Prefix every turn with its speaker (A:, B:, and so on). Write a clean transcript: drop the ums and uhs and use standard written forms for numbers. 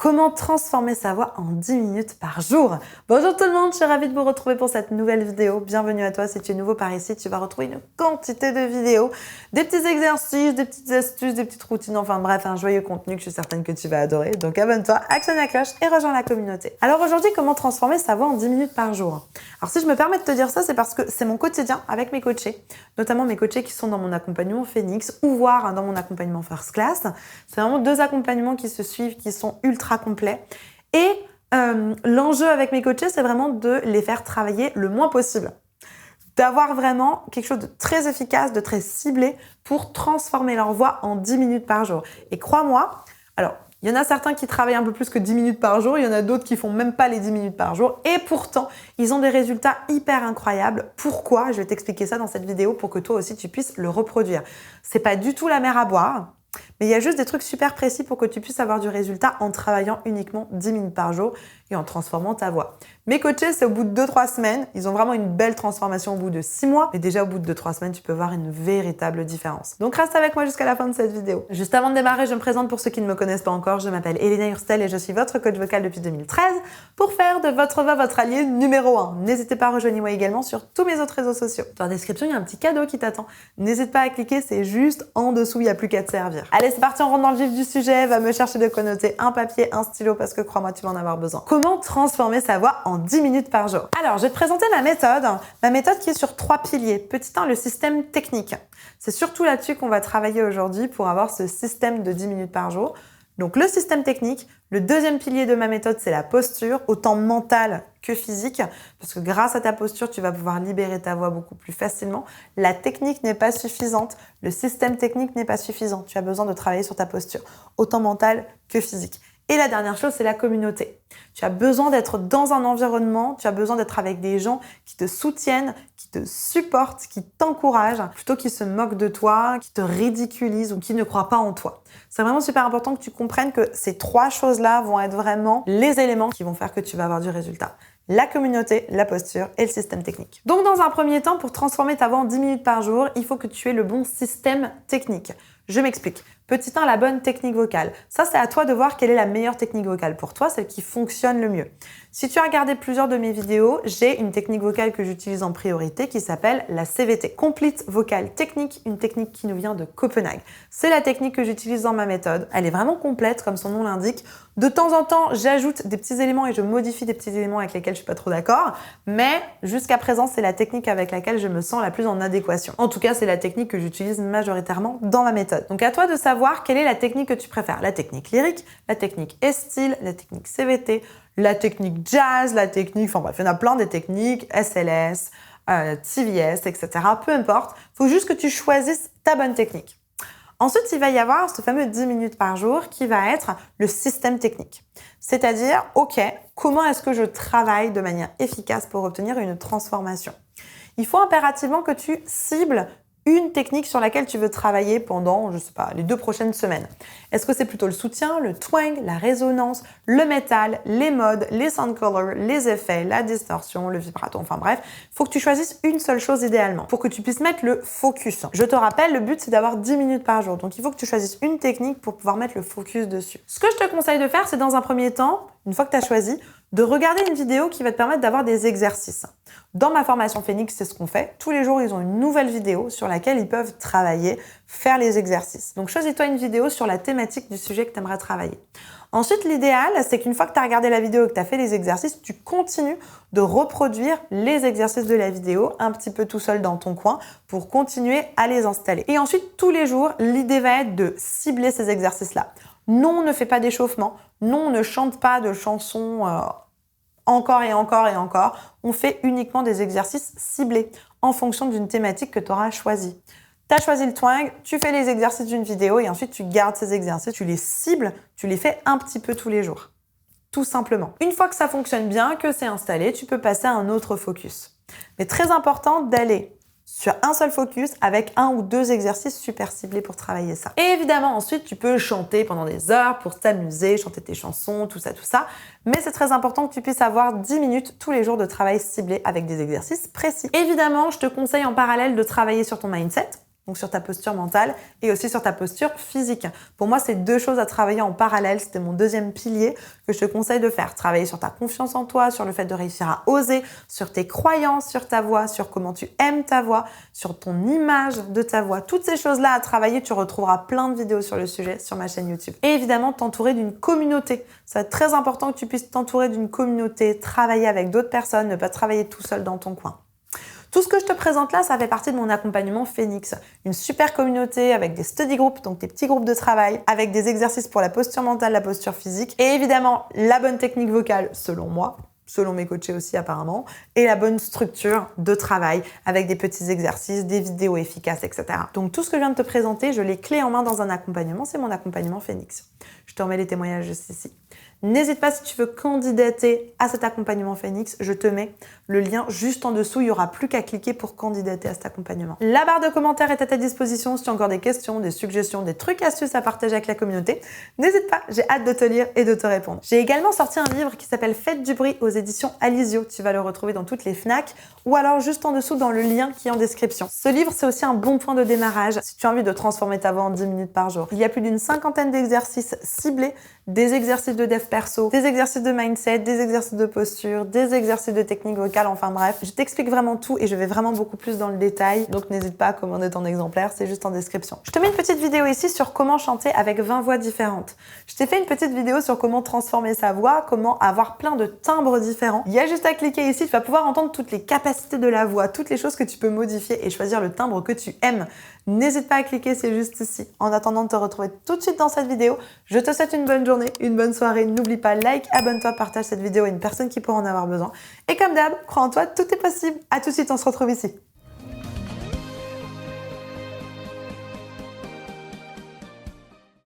A: Comment transformer sa voix en 10 minutes par jour? Bonjour tout le monde, je suis ravie de vous retrouver pour cette nouvelle vidéo. Bienvenue à toi, si tu es nouveau par ici, tu vas retrouver une quantité de vidéos, des petits exercices, des petites astuces, des petites routines, enfin bref, un joyeux contenu que je suis certaine que tu vas adorer. Donc abonne-toi, actionne la cloche et rejoins la communauté. Alors aujourd'hui, comment transformer sa voix en 10 minutes par jour? Alors si je me permets de te dire ça, c'est parce que c'est mon quotidien avec mes coachés, notamment mes coachés qui sont dans mon accompagnement Phoenix ou voire dans mon accompagnement First Class. C'est vraiment deux accompagnements qui se suivent, qui sont ultra complets. Et l'enjeu avec mes coachés, c'est vraiment de les faire travailler le moins possible. D'avoir vraiment quelque chose de très efficace, de très ciblé pour transformer leur voix en 10 minutes par jour. Et crois-moi, alors, il y en a certains qui travaillent un peu plus que 10 minutes par jour, il y en a d'autres qui font même pas les 10 minutes par jour, et pourtant, ils ont des résultats hyper incroyables. Pourquoi? Je vais t'expliquer ça dans cette vidéo pour que toi aussi tu puisses le reproduire. C'est pas du tout la mer à boire, mais il y a juste des trucs super précis pour que tu puisses avoir du résultat en travaillant uniquement 10 minutes par jour et en transformant ta voix. Mes coachés, c'est au bout de 2-3 semaines. Ils ont vraiment une belle transformation au bout de 6 mois. Mais déjà, au bout de 2-3 semaines, tu peux voir une véritable différence. Donc, reste avec moi jusqu'à la fin de cette vidéo. Juste avant de démarrer, je me présente pour ceux qui ne me connaissent pas encore. Je m'appelle Elena Hurstel et je suis votre coach vocal depuis 2013 pour faire de votre voix votre allié numéro 1. N'hésitez pas à rejoindre moi également sur tous mes autres réseaux sociaux. Dans la description, il y a un petit cadeau qui t'attend. N'hésite pas à cliquer, c'est juste en dessous, il n'y a plus qu'à te servir. Allez, c'est parti, on rentre dans le vif du sujet. Va me chercher de quoi noter, un papier, un stylo, parce que crois-moi, tu vas en avoir besoin. Comment transformer sa voix en 10 minutes par jour? Alors, je vais te présenter ma méthode qui est sur 3 piliers. Petit 1, le système technique. C'est surtout là-dessus qu'on va travailler aujourd'hui pour avoir ce système de 10 minutes par jour. Donc, le système technique. Le deuxième pilier de ma méthode, c'est la posture, autant mentale que physique, parce que grâce à ta posture, tu vas pouvoir libérer ta voix beaucoup plus facilement. La technique n'est pas suffisante, le système technique n'est pas suffisant. Tu as besoin de travailler sur ta posture, autant mentale que physique. Et la dernière chose, c'est la communauté. Tu as besoin d'être dans un environnement, tu as besoin d'être avec des gens qui te soutiennent, qui te supportent, qui t'encouragent, plutôt qu'ils se moquent de toi, qui te ridiculisent ou qui ne croient pas en toi. C'est vraiment super important que tu comprennes que ces 3 choses-là vont être vraiment les éléments qui vont faire que tu vas avoir du résultat. La communauté, la posture et le système technique. Donc dans un premier temps, pour transformer ta voix en 10 minutes par jour, il faut que tu aies le bon système technique. Je m'explique. Petit 1, la bonne technique vocale. Ça, c'est à toi de voir quelle est la meilleure technique vocale pour toi, celle qui fonctionne le mieux. Si tu as regardé plusieurs de mes vidéos, j'ai une technique vocale que j'utilise en priorité qui s'appelle la CVT. Complete Vocal Technique, une technique qui nous vient de Copenhague. C'est la technique que j'utilise dans ma méthode. Elle est vraiment complète, comme son nom l'indique. De temps en temps, j'ajoute des petits éléments et je modifie des petits éléments avec lesquels je suis pas trop d'accord. Mais jusqu'à présent, c'est la technique avec laquelle je me sens la plus en adéquation. En tout cas, c'est la technique que j'utilise majoritairement dans ma méthode. Donc à toi de savoir quelle est la technique que tu préfères. La technique lyrique, la technique style, la technique CVT, la technique jazz, la technique... Enfin bref, il y en a plein des techniques, SLS, TVS, etc. Peu importe. Il faut juste que tu choisisses ta bonne technique. Ensuite, il va y avoir ce fameux 10 minutes par jour qui va être le système technique. C'est-à-dire, OK, comment est-ce que je travaille de manière efficace pour obtenir une transformation? Il faut impérativement que tu cibles une technique sur laquelle tu veux travailler pendant, je sais pas, les 2 prochaines semaines. Est-ce que c'est plutôt le soutien, le twang, la résonance, le métal, les modes, les sound colors, les effets, la distorsion, le vibrato, enfin bref, il faut que tu choisisses une seule chose idéalement pour que tu puisses mettre le focus. Je te rappelle, le but c'est d'avoir 10 minutes par jour, donc il faut que tu choisisses une technique pour pouvoir mettre le focus dessus. Ce que je te conseille de faire, c'est dans un premier temps, une fois que tu as choisi, de regarder une vidéo qui va te permettre d'avoir des exercices. Dans ma formation Phoenix, c'est ce qu'on fait. Tous les jours, ils ont une nouvelle vidéo sur laquelle ils peuvent travailler, faire les exercices. Donc, choisis-toi une vidéo sur la thématique du sujet que tu aimerais travailler. Ensuite, l'idéal, c'est qu'une fois que tu as regardé la vidéo et que tu as fait les exercices, tu continues de reproduire les exercices de la vidéo un petit peu tout seul dans ton coin pour continuer à les installer. Et ensuite, tous les jours, l'idée va être de cibler ces exercices-là. Non, on ne fait pas d'échauffement. Non, on ne chante pas de chansons encore et encore et encore. On fait uniquement des exercices ciblés en fonction d'une thématique que tu auras choisie. Tu as choisi le twang, tu fais les exercices d'une vidéo et ensuite tu gardes ces exercices, tu les cibles, tu les fais un petit peu tous les jours. Tout simplement. Une fois que ça fonctionne bien, que c'est installé, tu peux passer à un autre focus. Mais très important d'aller sur un seul focus avec 1 ou 2 exercices super ciblés pour travailler ça. Et évidemment, ensuite, tu peux chanter pendant des heures pour t'amuser, chanter tes chansons, tout ça. Mais c'est très important que tu puisses avoir 10 minutes tous les jours de travail ciblé avec des exercices précis. Évidemment, je te conseille en parallèle de travailler sur ton mindset. donc sur ta posture mentale et aussi sur ta posture physique. Pour moi, c'est deux choses à travailler en parallèle. C'était mon deuxième pilier que je te conseille de faire. Travailler sur ta confiance en toi, sur le fait de réussir à oser, sur tes croyances sur ta voix, sur comment tu aimes ta voix, sur ton image de ta voix. Toutes ces choses-là à travailler, tu retrouveras plein de vidéos sur le sujet sur ma chaîne YouTube. Et évidemment, t'entourer d'une communauté. Ça va être très important que tu puisses t'entourer d'une communauté, travailler avec d'autres personnes, ne pas travailler tout seul dans ton coin. Tout ce que je te présente là, ça fait partie de mon accompagnement Phoenix. Une super communauté avec des study groups, donc des petits groupes de travail, avec des exercices pour la posture mentale, la posture physique, et évidemment la bonne technique vocale, selon moi, selon mes coachés aussi apparemment, et la bonne structure de travail avec des petits exercices, des vidéos efficaces, etc. Donc tout ce que je viens de te présenter, je l'ai clé en main dans un accompagnement, c'est mon accompagnement Phoenix. Je te remets les témoignages juste ici. N'hésite pas si tu veux candidater à cet accompagnement Phoenix, je te mets le lien juste en dessous, il n'y aura plus qu'à cliquer pour candidater à cet accompagnement. La barre de commentaires est à ta disposition si tu as encore des questions, des suggestions, des trucs astuces à partager avec la communauté. N'hésite pas, j'ai hâte de te lire et de te répondre. J'ai également sorti un livre qui s'appelle Faites du bruit aux éditions Alizio, tu vas le retrouver dans toutes les FNAC ou alors juste en dessous dans le lien qui est en description. Ce livre, c'est aussi un bon point de démarrage si tu as envie de transformer ta voix en 10 minutes par jour. Il y a plus d'une cinquantaine d'exercices ciblés, des exercices de dev perso, des exercices de mindset, des exercices de posture, des exercices de technique vocale, enfin bref. Je t'explique vraiment tout et je vais vraiment beaucoup plus dans le détail, donc n'hésite pas à commander ton exemplaire, c'est juste en description. Je te mets une petite vidéo ici sur comment chanter avec 20 voix différentes. Je t'ai fait une petite vidéo sur comment transformer sa voix, comment avoir plein de timbres différents. Il y a juste à cliquer ici, tu vas pouvoir entendre toutes les capacités de la voix, toutes les choses que tu peux modifier et choisir le timbre que tu aimes. N'hésite pas à cliquer, c'est juste ici. En attendant de te retrouver tout de suite dans cette vidéo, je te souhaite une bonne journée, une bonne soirée. N'oublie pas, like, abonne-toi, partage cette vidéo à une personne qui pourra en avoir besoin. Et comme d'hab, crois en toi, tout est possible. À tout de suite, on se retrouve ici.